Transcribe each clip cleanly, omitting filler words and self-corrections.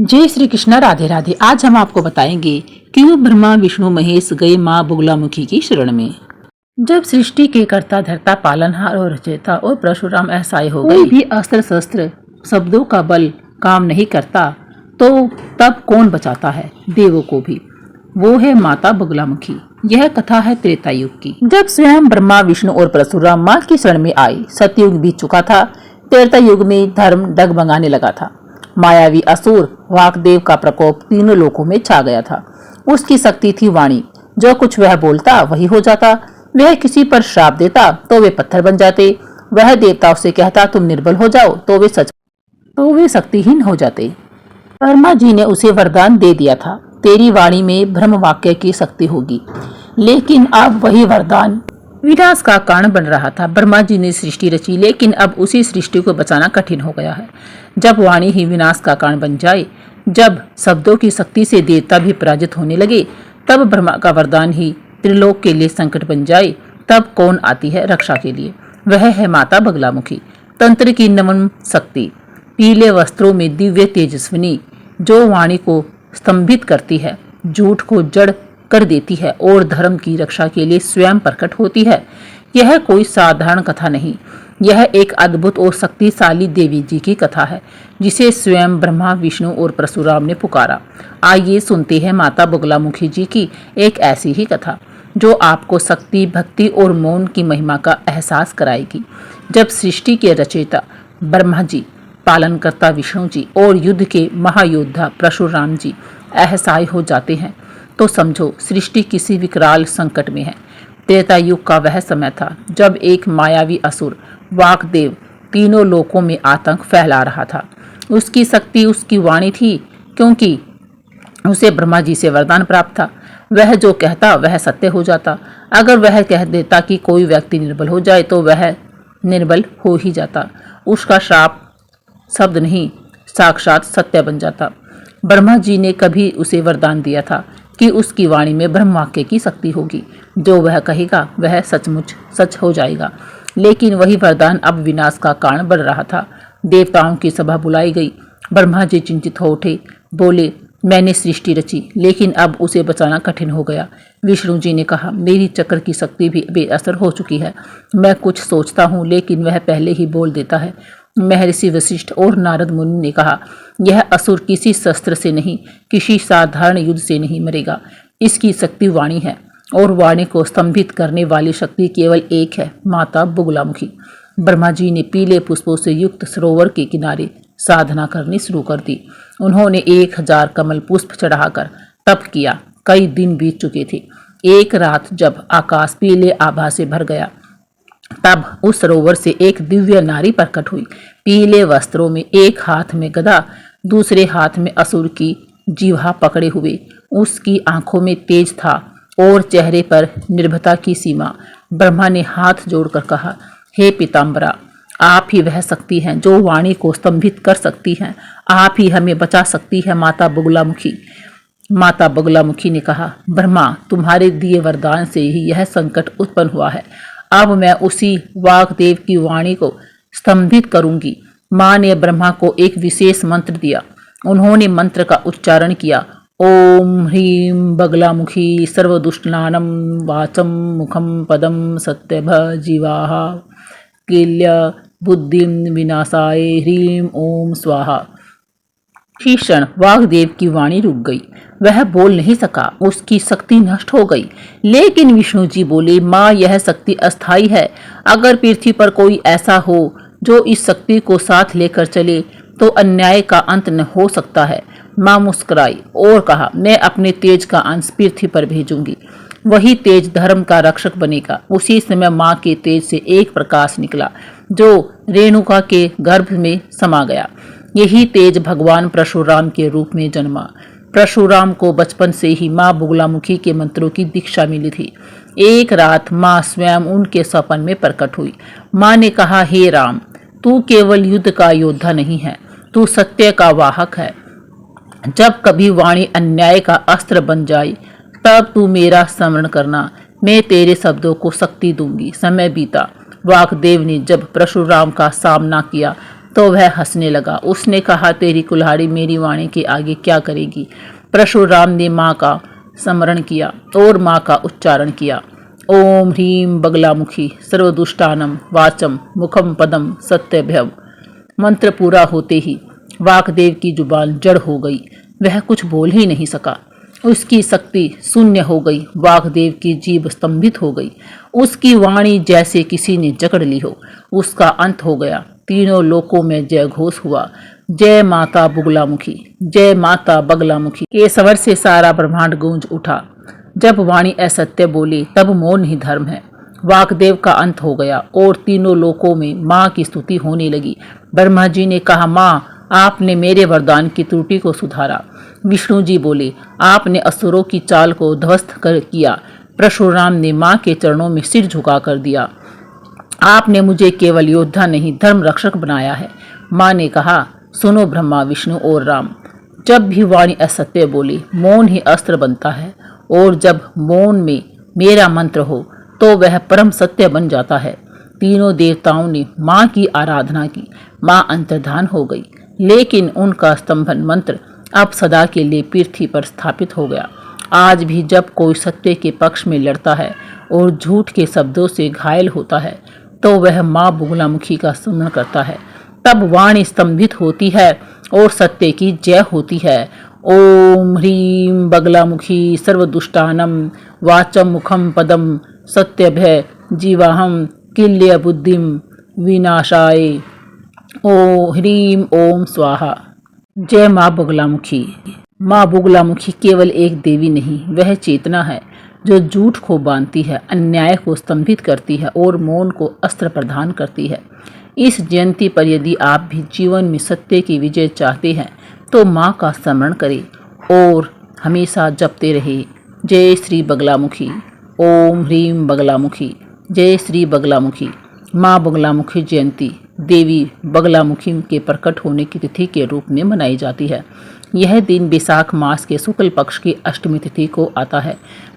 जय श्री कृष्ण, राधे राधे। आज हम आपको बताएंगे क्यों ब्रह्मा विष्णु महेश गए माँ बगुलामुखी की शरण में। जब सृष्टि के कर्ता धर्ता पालनहार और रचयिता और परशुराम असहाय हो गए, भी अस्त्र शस्त्र शब्दों का बल काम नहीं करता, तो तब कौन बचाता है देवों को भी? वो है माता बगुलामुखी। यह कथा है त्रेता युग की, जब स्वयं ब्रह्मा विष्णु और परशुराम माँ की शरण में आए। सतयुग बीत चुका था, त्रेता युग में धर्म डगमगाने लगा था। मायावी असुर वाकदेव का प्रकोप तीनों लोकों में छा गया था। उसकी शक्ति थी वाणी, जो कुछ वह बोलता वही हो जाता। वह किसी पर श्राप देता तो वे पत्थर बन जाते। वह देवताओं से कहता तुम निर्बल हो जाओ तो वे शक्तिहीन हो जाते। ब्रह्मा जी ने उसे वरदान दे दिया था, तेरी वाणी में ब्रह्म वाक्य की शक्ति होगी। लेकिन अब वही वरदान विनाश का कारण बन रहा था। ब्रह्मा जी ने सृष्टि रची, लेकिन अब उसी सृष्टि को बचाना कठिन हो गया है। जब वाणी ही विनाश का कारण बन जाए, जब शब्दों की शक्ति से देवता भी पराजित होने लगे, तब ब्रह्मा का वरदान ही त्रिलोक के लिए संकट बन जाए, तब कौन आती है रक्षा के लिए? वह है माता बगलामुखी, तंत्र की नमन शक्ति, पीले वस्त्रों में दिव्य तेजस्विनी, जो वाणी को स्तंभित करती है, झूठ को जड़ कर देती है और धर्म की रक्षा के लिए स्वयं प्रकट होती है। यह कोई साधारण कथा नहीं, यह एक अद्भुत और शक्तिशाली देवी जी की कथा है, जिसे स्वयं ब्रह्मा विष्णु और परशुराम ने पुकारा। आइए सुनते हैं माता बगलामुखी जी की एक ऐसी ही कथा, जो आपको शक्ति, भक्ति और मौन की महिमा का एहसास कराएगी। जब सृष्टि के रचयिता ब्रह्मा जी, पालनकर्ता विष्णु जी और युद्ध के महायोद्धा परशुराम जी असहाय हो जाते हैं, तो समझो सृष्टि किसी विकराल संकट में है। त्रेता युग का वह समय था जब एक मायावी असुर वाकदेव तीनों लोकों में आतंक फैला रहा था। उसकी शक्ति उसकी वाणी थी, क्योंकि उसे ब्रह्मा जी से वरदान प्राप्त था। वह जो कहता वह सत्य हो जाता। अगर वह कह देता कि कोई व्यक्ति निर्बल हो जाए, तो वह निर्बल हो ही जाता। उसका श्राप शब्द नहीं, साक्षात सत्य बन जाता। ब्रह्मा जी ने कभी उसे वरदान दिया था कि उसकी वाणी में ब्रह्म वाक्य की शक्ति होगी, जो वह कहेगा वह सचमुच सच हो जाएगा। लेकिन वही वरदान अब विनाश का कारण बन रहा था। देवताओं की सभा बुलाई गई। ब्रह्मा जी चिंतित हो उठे, बोले मैंने सृष्टि रची, लेकिन अब उसे बचाना कठिन हो गया। विष्णु जी ने कहा मेरी चक्र की शक्ति भी बेअसर हो चुकी है। मैं कुछ सोचता हूँ, लेकिन वह पहले ही बोल देता है। महर्षि वशिष्ठ और नारद मुनि ने कहा यह असुर किसी शस्त्र से नहीं, किसी साधारण युद्ध से नहीं मरेगा। इसकी शक्ति वाणी है, और वाणी को स्तंभित करने वाली शक्ति केवल एक है, माता बगुलामुखी। ब्रह्मा जी ने पीले पुष्पों से युक्त सरोवर के किनारे साधना करनी शुरू कर दी। उन्होंने 1000 कमल पुष्प चढ़ाकर तप किया। कई दिन बीत चुके थे। एक रात जब आकाश पीले आभा से भर गया, तब उस सरोवर से एक दिव्य नारी प्रकट हुई। पीले वस्त्रों में, एक हाथ में गदा, दूसरे हाथ में असुर की जीवा पकड़े हुए। उसकी आंखों में तेज था और चेहरे पर निर्भयता की सीमा। ब्रह्मा ने हाथ जोड़कर कहा हे पीताम्बरा, आप ही वह शक्ति हैं जो वाणी को स्तंभित कर सकती हैं। आप ही हमें बचा सकती है माता बगुलामुखी। माता बगुलामुखी ने कहा ब्रह्मा, तुम्हारे दिए वरदान से ही यह संकट उत्पन्न हुआ है। अब मैं उसी वागदेव की वाणी को स्तंभित करूंगी। माँ ने ब्रह्मा को एक विशेष मंत्र दिया। उन्होंने मंत्र का उच्चारण किया, ओम ह्रीं बगलामुखी सर्वदुष्टानां वाचम मुखम पदम सत्यभ जीवाः किल्य बुद्धिं विनाशाय ह्रीं ओम स्वाहा। इसी क्षण वागदेव की वाणी रुक गई। वह बोल नहीं सका, उसकी शक्ति नष्ट हो गई। लेकिन विष्णु जी बोले माँ, यह शक्ति अस्थायी है। अगर पृथ्वी पर कोई ऐसा हो जो इस शक्ति को साथ लेकर चले, तो अन्याय का अंत न हो सकता है। माँ मुस्कुराई और कहा मैं अपने तेज का अंश पृथ्वी पर भेजूंगी। वही तेज धर्म का रक्षक बनेगा। उसी समय माँ के तेज से एक प्रकाश निकला, जो रेणुका के गर्भ में समा गया। यही तेज भगवान परशुराम के रूप में जन्मा। परशुराम को बचपन से ही माँ बगुलामुखी के मंत्रों की दीक्षा मिली थी। एक रात माँ स्वयं उनके स्वप्न में प्रकट हुई। माँ ने कहा हे राम, तू केवल युद्ध का योद्धा नहीं है, तू सत्य का वाहक है। जब कभी वाणी अन्याय का अस्त्र बन जाए, तब तू मेरा स्मरण करना, मैं तेरे शब्दों को शक्ति दूंगी। समय बीता। वागदेव ने जब परशुराम का सामना किया, तो वह हंसने लगा। उसने कहा, तेरी कुल्हाड़ी मेरी वाणी के आगे क्या करेगी। परशुराम ने माँ का स्मरण किया और माँ का उच्चारण किया। ओम ह्रीम बगलामुखी सर्वदुष्टानम वाचम मुखम पदम सत्यभ्यम। मंत्र पूरा होते ही वाकदेव की जुबान जड़ हो गई। वह कुछ बोल ही नहीं सका। उसकी शक्ति शून्य हो गई। वाकदेव की जीभ स्तंभित हो गई। उसकी वाणी जैसे किसी ने जकड़ ली हो। उसका अंत हो गया। तीनों लोकों में जय घोष हुआ। जय माता बुगलामुखी, जय माता बगलामुखी के स्वर से सारा ब्रह्मांड गूंज उठा। जब वाणी असत्य बोली तब मौन ही धर्म है। वाकदेव का अंत हो गया और तीनों लोकों में माँ की स्तुति होने लगी। ब्रह्मा जी ने कहा, माँ आपने मेरे वरदान की त्रुटि को सुधारा। विष्णु जी बोले, आपने असुरों की चाल को ध्वस्त कर किया। परशुराम ने माँ के चरणों में सिर झुका कर दिया। आपने मुझे केवल योद्धा नहीं धर्म रक्षक बनाया है। माँ ने कहा, सुनो ब्रह्मा विष्णु और राम, जब भी वाणी असत्य बोली मौन ही अस्त्र बनता है और जब मौन में मेरा मंत्र हो तो वह परम सत्य बन जाता है। तीनों देवताओं ने माँ की आराधना की। माँ अंतर्धान हो गई, लेकिन उनका स्तंभन मंत्र अब सदा के लिए पृथ्वी पर स्थापित हो गया। आज भी जब कोई सत्य के पक्ष में लड़ता है और झूठ के शब्दों से घायल होता है तो वह माँ बुगलामुखी का स्मरण करता है। तब वाणी स्तंभित होती है और सत्य की जय होती है। ओम ह्रीम बगलामुखी सर्वदुष्टानम वाचम मुखम पदम सत्यभय जीवाहम किल्य बुद्धिम विनाशाय। ओ ह्रीम ओम स्वाहा। जय माँ बगलामुखी। माँ बगलामुखी केवल एक देवी नहीं, वह चेतना है जो झूठ को बांधती है, अन्याय को स्तंभित करती है और मौन को अस्त्र प्रदान करती है। इस जयंती पर यदि आप भी जीवन में सत्य की विजय चाहते हैं तो माँ का स्मरण करें और हमेशा जपते रहे, जय श्री बगलामुखी, ओम ह्रीम बगलामुखी, जय श्री बगलामुखी। माँ बगलामुखी जयंती देवी बगलामुखी के प्रकट होने की तिथि के रूप में मनाई जाती है। यह दिन बैसाख मास के शुक्ल पक्ष की अष्टमी तिथि को आता है,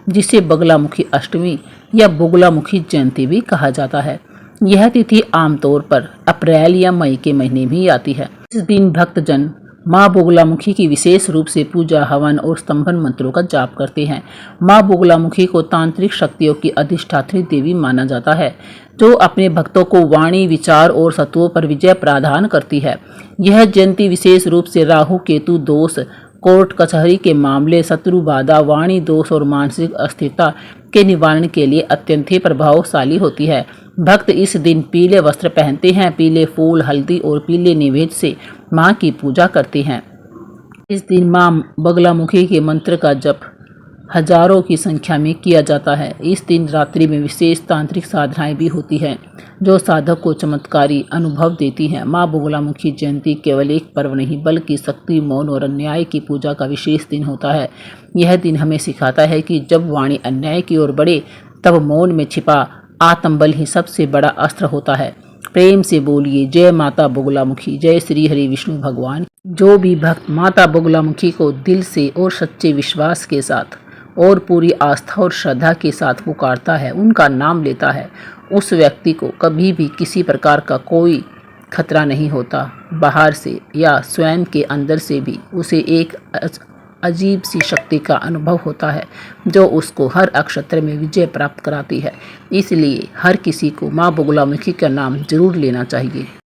जिसे बगलामुखी अष्टमी या बगलामुखी जयंती भी कहा जाता है। यह तिथि आमतौर पर अप्रैल या मई के महीने में आती है। इस दिन भक्तजन माँ बगलामुखी की विशेष रूप से पूजा, हवन और स्तंभन मंत्रों का जाप करते हैं। माँ बगलामुखी को तांत्रिक शक्तियों की अधिष्ठात्री देवी माना जाता है, जो अपने भक्तों को वाणी, विचार और सत्वों पर विजय प्रदान करती है। यह जयंती विशेष रूप से राहु केतु दोष, कोर्ट कचहरी के मामले, शत्रु बाधा, वाणी दोष और मानसिक अस्थिरता के निवारण के लिए अत्यंत ही प्रभावशाली होती है। भक्त इस दिन पीले वस्त्र पहनते हैं, पीले फूल, हल्दी और पीले नैवेद्य से माँ की पूजा करते हैं। इस दिन माँ बगलामुखी के मंत्र का जप हजारों की संख्या में किया जाता है। इस दिन रात्रि में विशेष तांत्रिक साधनाएं भी होती हैं, जो साधक को चमत्कारी अनुभव देती हैं। माँ बगलामुखी जयंती केवल एक पर्व नहीं, बल्कि शक्ति, मौन और अन्याय की पूजा का विशेष दिन होता है। यह दिन हमें सिखाता है कि जब वाणी अन्याय की ओर बढ़े, तब मौन में छिपा आत्मबल ही सबसे बड़ा अस्त्र होता है। प्रेम से बोलिए, जय माता बगलामुखी, जय श्री हरि विष्णु भगवान। जो भी भक्त माता बगलामुखी को दिल से और सच्चे विश्वास के साथ और पूरी आस्था और श्रद्धा के साथ पुकारता है, उनका नाम लेता है, उस व्यक्ति को कभी भी किसी प्रकार का कोई खतरा नहीं होता। बाहर से या स्वयं के अंदर से भी उसे एक अजीब सी शक्ति का अनुभव होता है, जो उसको हर क्षेत्र में विजय प्राप्त कराती है। इसलिए हर किसी को माँ बगलामुखी का नाम जरूर लेना चाहिए।